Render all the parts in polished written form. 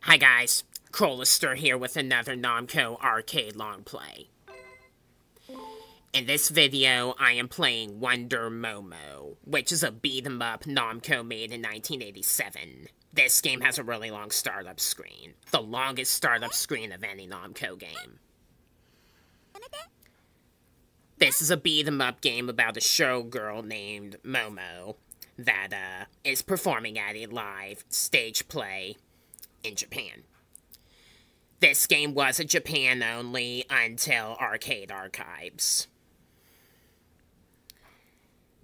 Hi guys, Crowlister here with another Namco arcade long play. In this video, I am playing Wonder Momo, which is a beat-em-up Namco made in 1987. This game has a really long startup screen, the longest startup screen of any Namco game. This is a beat-em-up game about a showgirl named Momo that is performing at a live stage play in Japan. This game was a Japan only until Arcade Archives.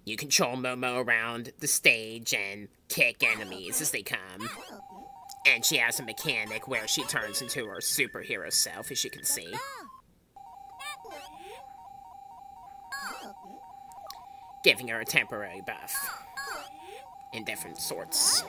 You control Momo around the stage and kick enemies as they come. And she has a mechanic where she turns into her superhero self, as you can see. Giving her a temporary buff in different sorts.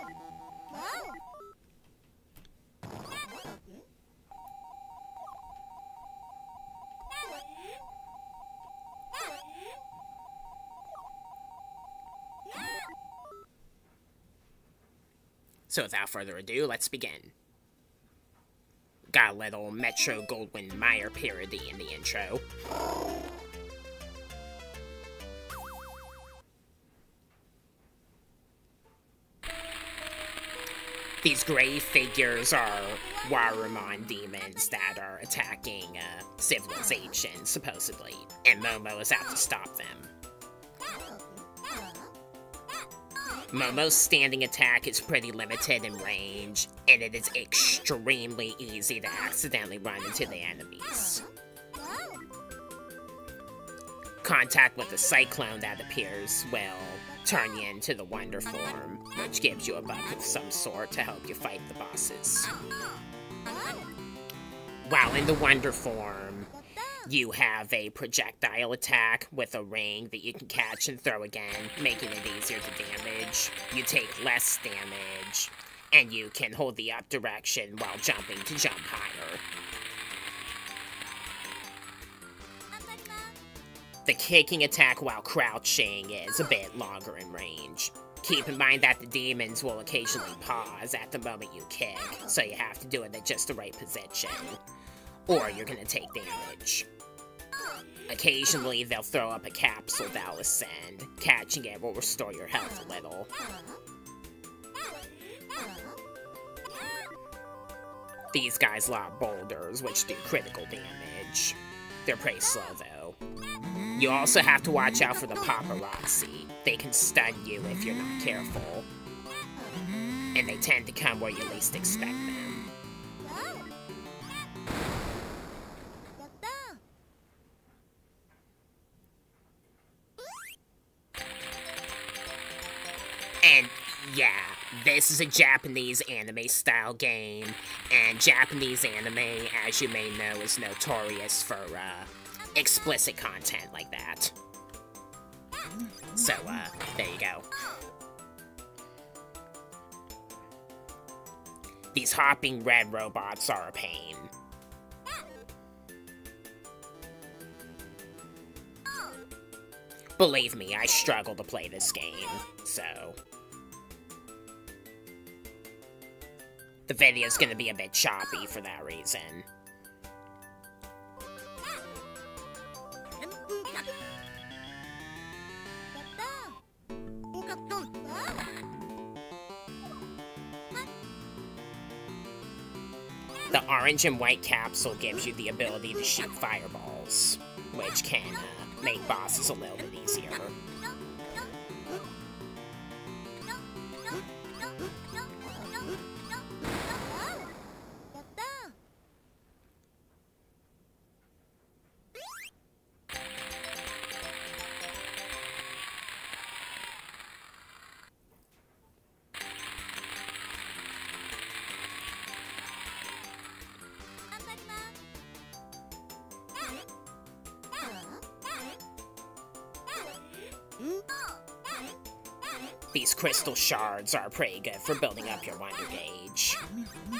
So without further ado, let's begin. Got a little Metro Goldwyn Mayer parody in the intro. These gray figures are Warumon demons that are attacking civilization, supposedly, and Momo is out to stop them. Momo's standing attack is pretty limited in range, and it is extremely easy to accidentally run into the enemies. Contact with the cyclone that appears will turn you into the Wonder form, which gives you a buff of some sort to help you fight the bosses. While in the Wonder form, you have a projectile attack with a ring that you can catch and throw again, making it easier to damage. You take less damage, and you can hold the up direction while jumping to jump higher. The kicking attack while crouching is a bit longer in range. Keep in mind that the demons will occasionally pause at the moment you kick, so you have to do it at just the right position, or you're gonna take damage. Occasionally, they'll throw up a capsule that'll ascend. Catching it will restore your health a little. These guys lob boulders, which do critical damage. They're pretty slow, though. You also have to watch out for the paparazzi. They can stun you if you're not careful. And they tend to come where you least expect them. And yeah, this is a Japanese anime-style game, and Japanese anime, as you may know, is notorious for, explicit content like that. So, there you go. These hopping red robots are a pain. Believe me, I struggle to play this game, so the video's gonna be a bit choppy for that reason. The orange and white capsule gives you the ability to shoot fireballs, which can make bosses a little bit easier. These crystal shards are pretty good for building up your wonder gauge.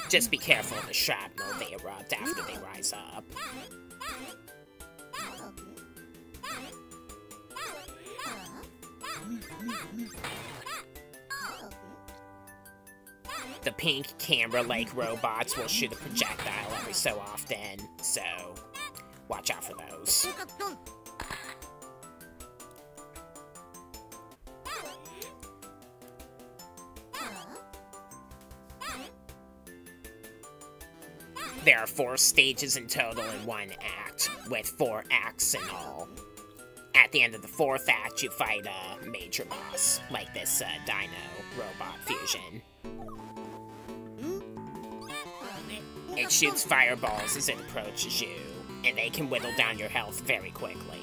Just be careful of the shrapnel they erupt after they rise up. The pink camera-like robots will shoot a projectile every so often, so watch out for those. There are 4 stages in total in one act, with 4 acts in all. At the end of the 4th act, you fight a major boss, like this Dino-robot fusion. It shoots fireballs as it approaches you, and they can whittle down your health very quickly.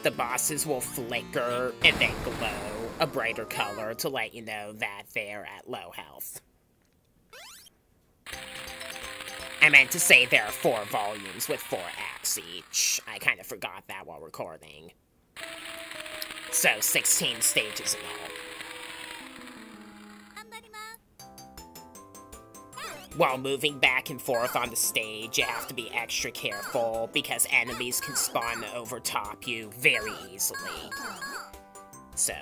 The bosses will flicker and then glow a brighter color to let you know that they're at low health. I meant to say there are 4 volumes with 4 acts each. I kind of forgot that while recording. So, 16 stages in all. While moving back and forth on the stage, you have to be extra careful because enemies can spawn to overtop you very easily. So,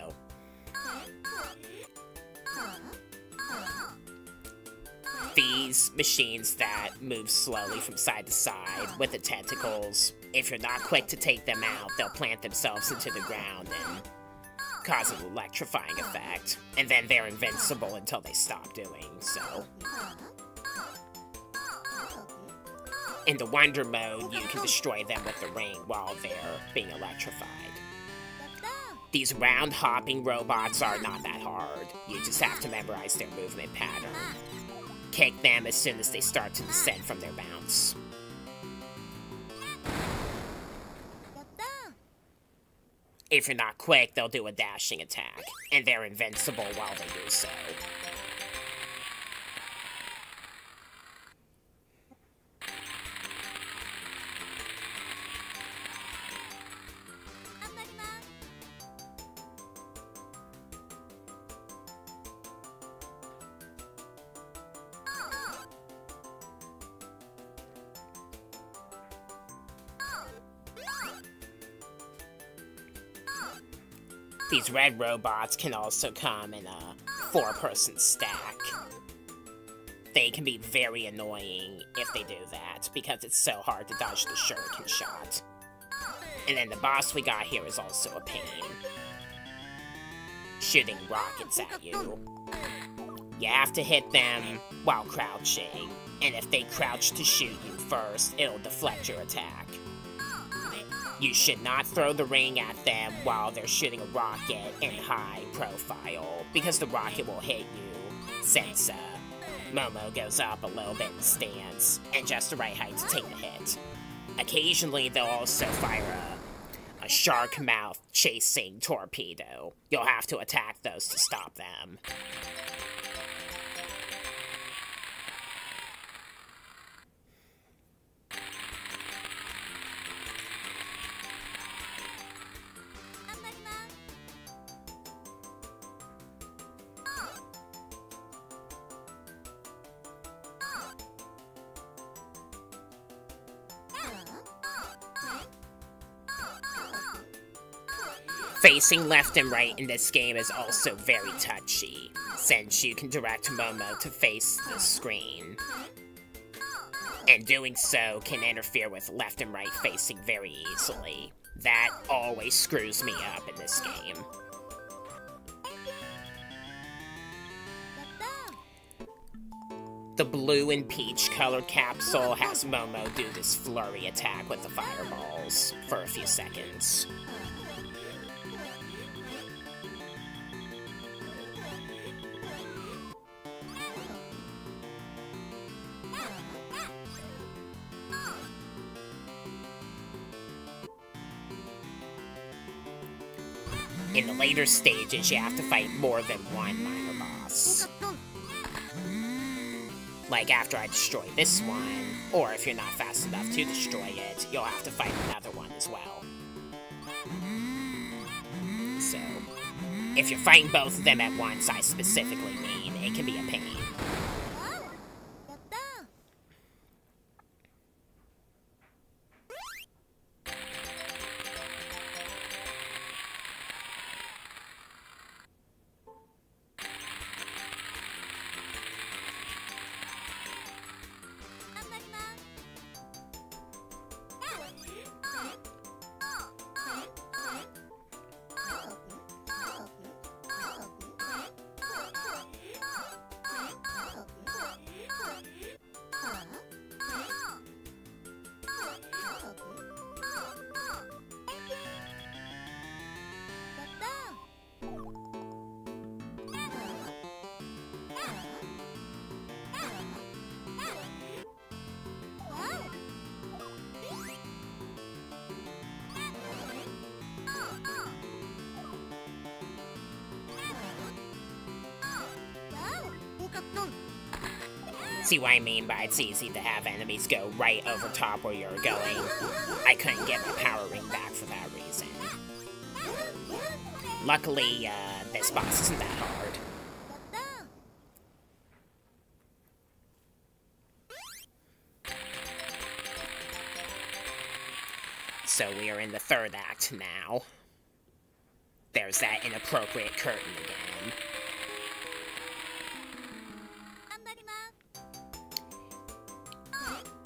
these machines that move slowly from side to side with the tentacles, if you're not quick to take them out, they'll plant themselves into the ground and cause an electrifying effect. And then they're invincible until they stop doing so. In the Wonder mode, you can destroy them with the ring while they're being electrified. These round hopping robots are not that hard. You just have to memorize their movement pattern. Kick them as soon as they start to descend from their bounce. If you're not quick, they'll do a dashing attack, and they're invincible while they do so. These red robots can also come in a 4-person stack. They can be very annoying if they do that, because it's so hard to dodge the shuriken shot. And then the boss we got here is also a pain. Shooting rockets at you. You have to hit them while crouching, and if they crouch to shoot you first, it'll deflect your attack. You should not throw the ring at them while they're shooting a rocket in high profile, because the rocket will hit you since Momo goes up a little bit in stance, and just the right height to take the hit. Occasionally, they'll also fire a shark mouth chasing torpedo. You'll have to attack those to stop them. Facing left and right in this game is also very touchy, since you can direct Momo to face the screen. And doing so can interfere with left and right facing very easily. That always screws me up in this game. The blue and peach colored capsule has Momo do this flurry attack with the fireballs for a few seconds. In the later stages, you have to fight more than one minor boss. Like after I destroy this one, or if you're not fast enough to destroy it, you'll have to fight another one as well. So, if you're fighting both of them at once, I specifically mean, it can be a pain. See what I mean by it's easy to have enemies go right over top where you're going. I couldn't get my power ring back for that reason. Luckily, this boss isn't that hard. So we are in the third act now. There's that inappropriate curtain again.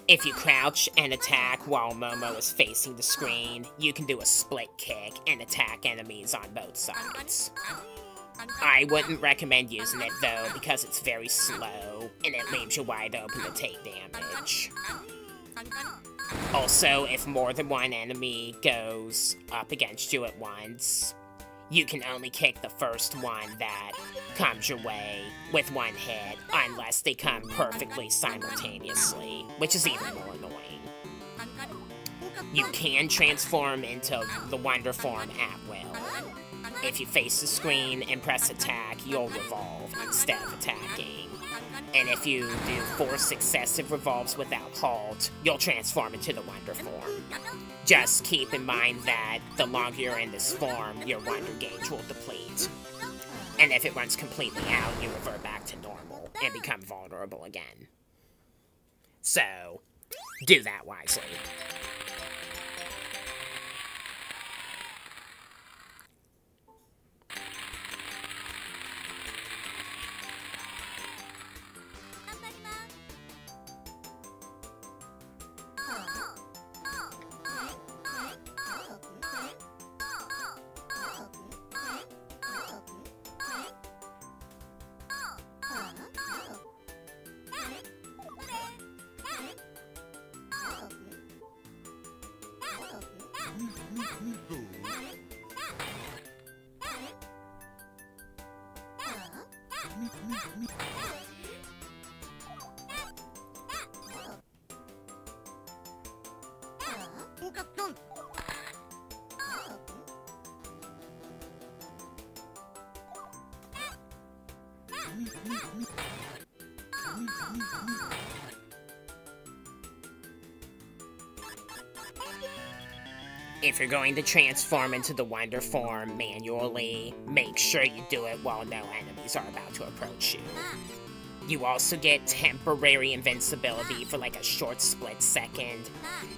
If you crouch and attack while Momo is facing the screen, you can do a split kick and attack enemies on both sides. I wouldn't recommend using it though because it's very slow and it leaves you wide open to take damage. Also, if more than one enemy goes up against you at once, you can only kick the first one that comes your way with one hit, unless they come perfectly simultaneously, which is even more annoying. You can transform into the Wonder Form at will. If you face the screen and press attack, you'll revolve instead of attacking. And if you do 4 successive revolves without halt, you'll transform into the Wonder Form. Just keep in mind that the longer you're in this form, your Wonder gauge will deplete. And if it runs completely out, you revert back to normal and become vulnerable again. So, do that wisely. If you're going to transform into the Wonder Form manually, make sure you do it while no enemies are about to approach you. You also get temporary invincibility for like a short split second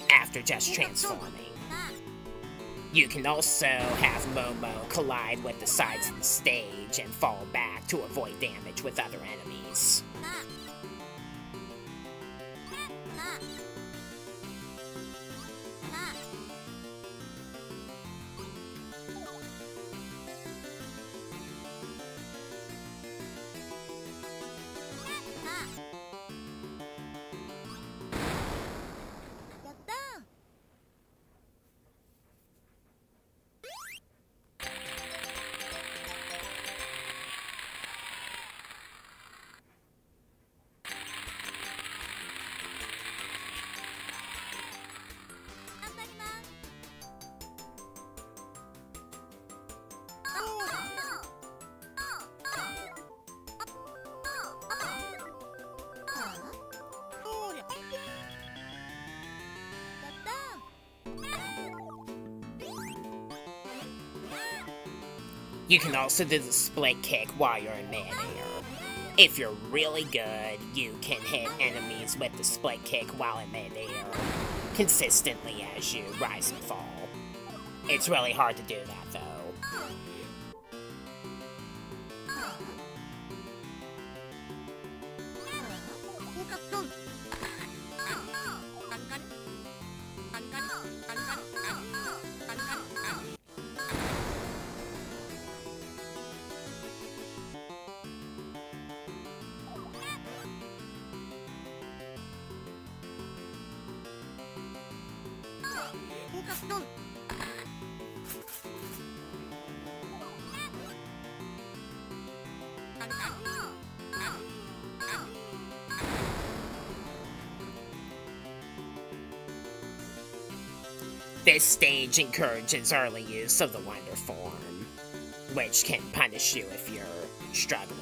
after just transforming. You can also have Momo collide with the sides of the stage and fall back to avoid damage with other enemies. You can also do the split kick while you're in midair. If you're really good, you can hit enemies with the split kick while in midair consistently as you rise and fall. It's really hard to do that, though. This stage encourages early use of the Wonder Form, which can punish you if you're struggling.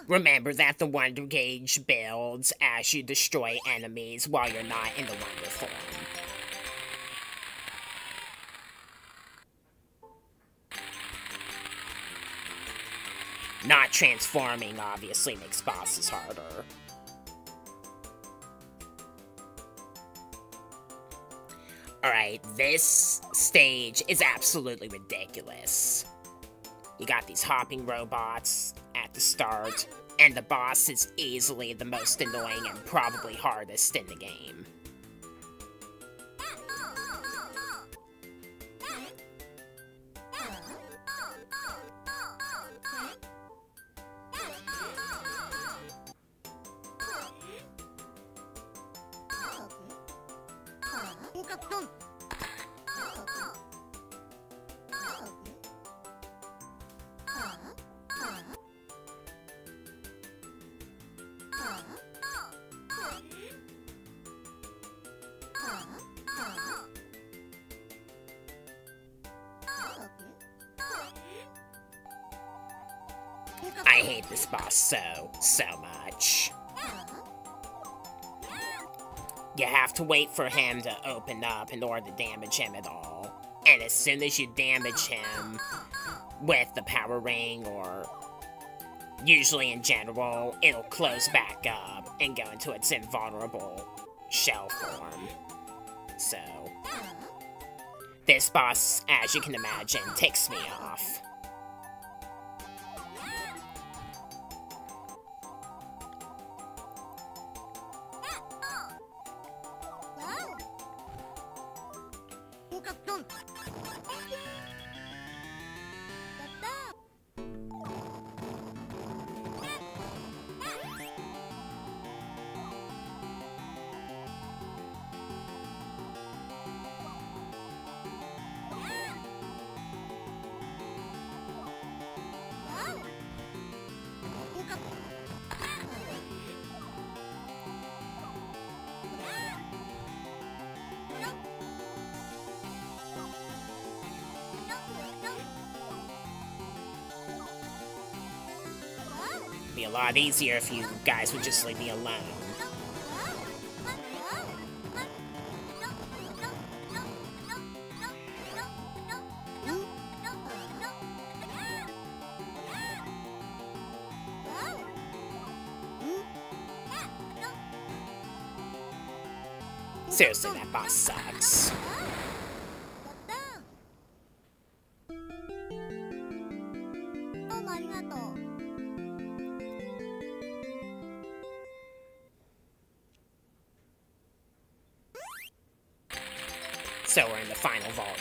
Remember that the Wonder Gauge builds as you destroy enemies while you're not in the Wonder Form. Not transforming obviously makes bosses harder. Alright, this stage is absolutely ridiculous. You got these hopping robots at the start, and the boss is easily the most annoying and probably hardest in the game. I hate this boss so much. You have to wait for him to open up in order to damage him at all. And as soon as you damage him with the power ring, or usually in general, it'll close back up and go into its invulnerable shell form. So, this boss, as you can imagine, ticks me off. It'd be a lot easier if you guys would just leave me alone. Seriously, that boss sucks. So we're in the final volume.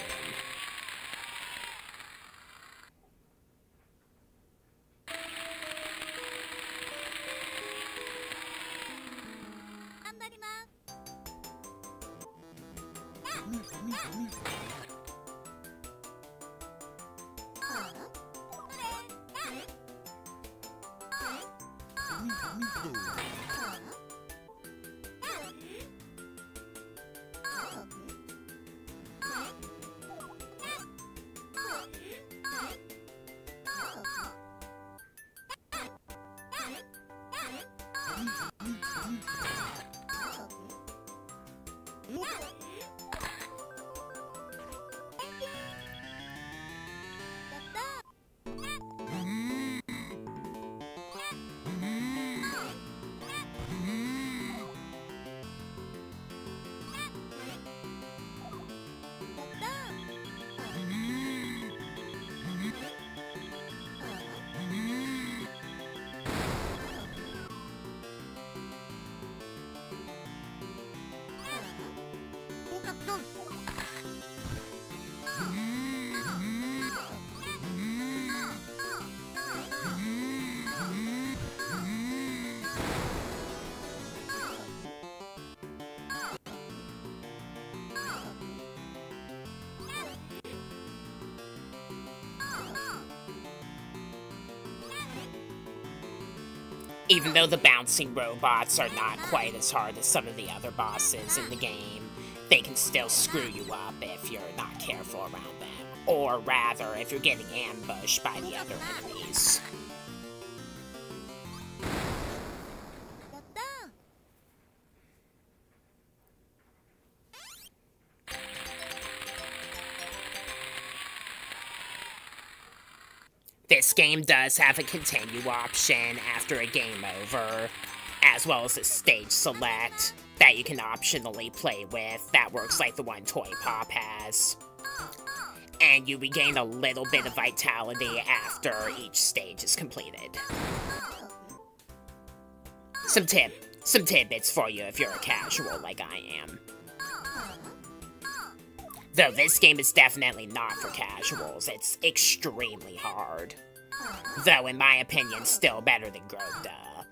Even though the bouncing robots are not quite as hard as some of the other bosses in the game, they can still screw you up if you're not careful around them. Or rather, if you're getting ambushed by the other enemies. This game does have a continue option after a game over, as well as a stage select that you can optionally play with that works like the one Toy Pop has. And you regain a little bit of vitality after each stage is completed. Some tidbits for you if you're a casual like I am. Though this game is definitely not for casuals, it's extremely hard. Though, in my opinion, still better than Grogda.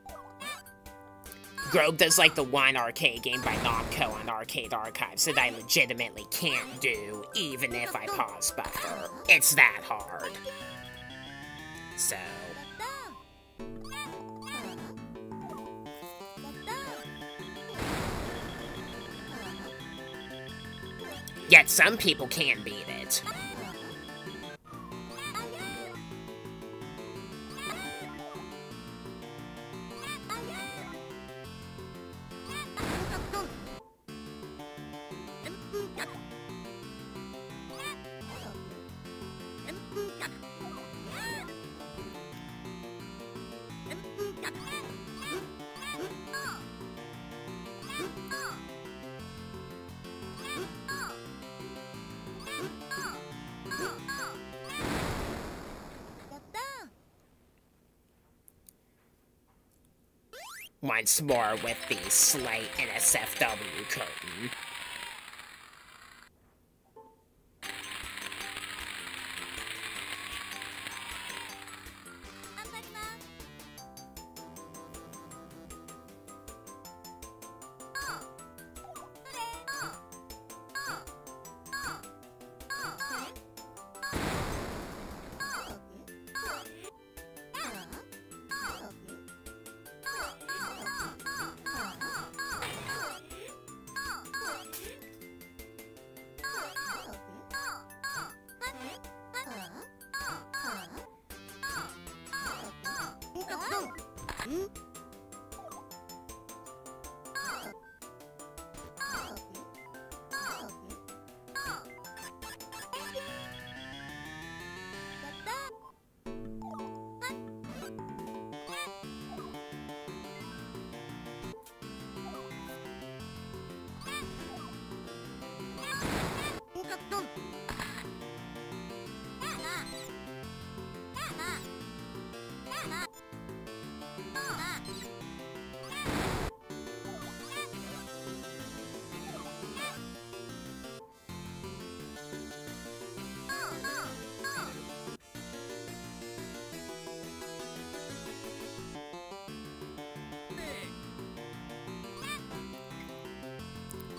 Grogda's like the one arcade game by Namco on Arcade Archives that I legitimately can't do, even if I pause buffer. It's that hard. So... Yet some people can beat it. Once more with the slight NSFW curtain.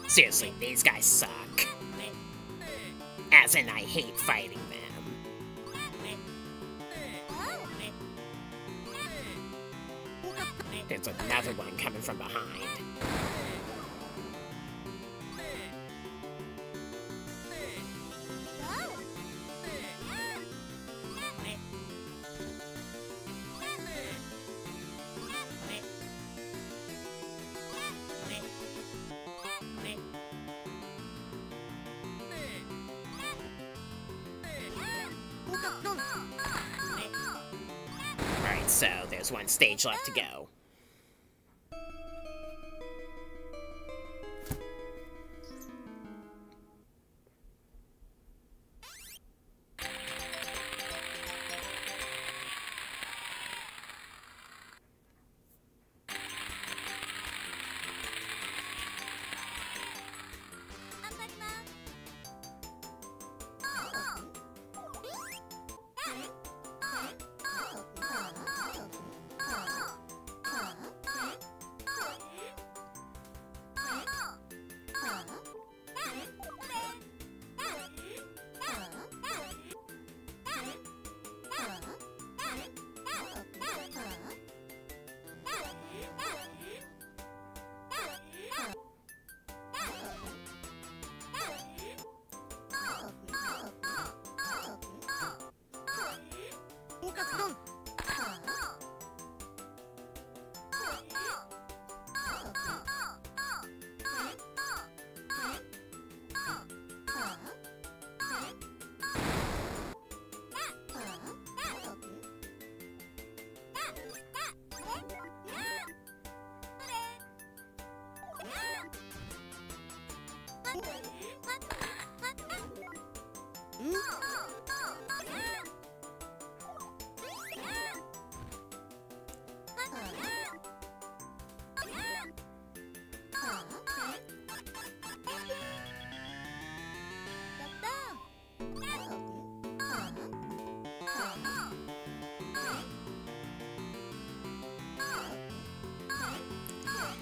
Seriously, these guys suck. As in, I hate fighting them. There's another one coming from behind. Alright, so there's one stage left to go.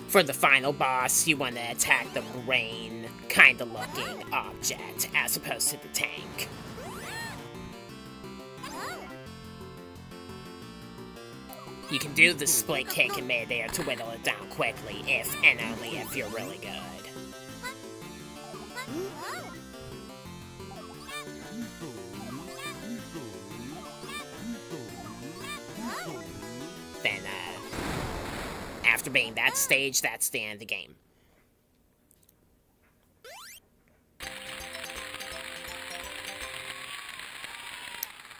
For the final boss, you want to attack the brain kind of looking object as opposed to the tank. You can do the split kick in midair to whittle it down quickly if and only if you're really good. Then, after beating that stage, that's the end of the game.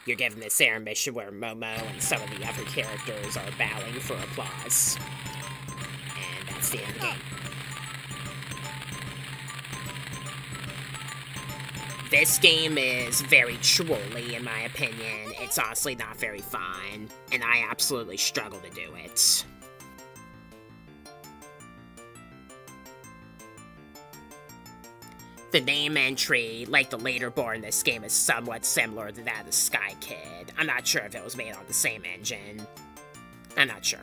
You're given this air mission where Momo and some of the other characters are bowing for applause. And that's the end of the game. This game is very trolly, in my opinion. It's honestly not very fun, and I absolutely struggle to do it. The name entry, like the leaderboard in this game, is somewhat similar to that of Sky Kid. I'm not sure if it was made on the same engine. I'm not sure.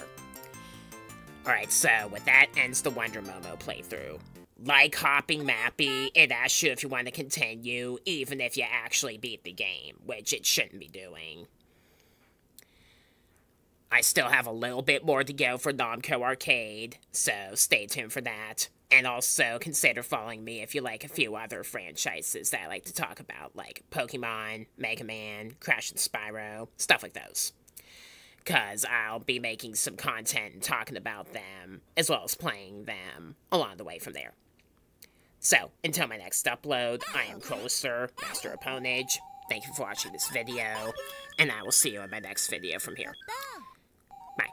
Alright, so with that ends the Wonder Momo playthrough. Like Hopping Mappy, it asks you if you want to continue, even if you actually beat the game, which it shouldn't be doing. I still have a little bit more to go for Namco Arcade, so stay tuned for that. And also consider following me if you like a few other franchises that I like to talk about, like Pokemon, Mega Man, Crash and Spyro, stuff like those. Because I'll be making some content and talking about them, as well as playing them along the way from there. So, until my next upload, I am Crowlister, Master of Ponage. Thank you for watching this video, and I will see you in my next video from here. Bye.